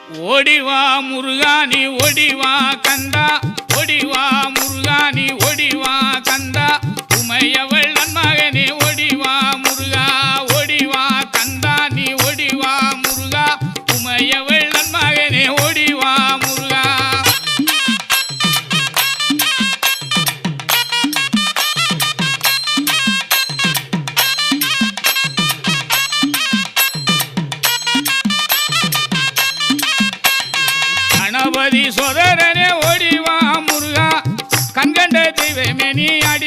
ஓடிவா முருகா நீ ஓடிவா கந்தா, ஓடிவா முருகா நீ ஓடிவா கந்தா, உமையவள் நன்மகனே ஓடிவா முருகா, ஓடிவா கந்தா நீ ஓடிவா முருகா, உமையவள் நன்மகனே ஓடிவா முருகா. கணபதி சோதரனே ஓடிவா முருகா, கண்கண்ட தெய்வமே நீ அடி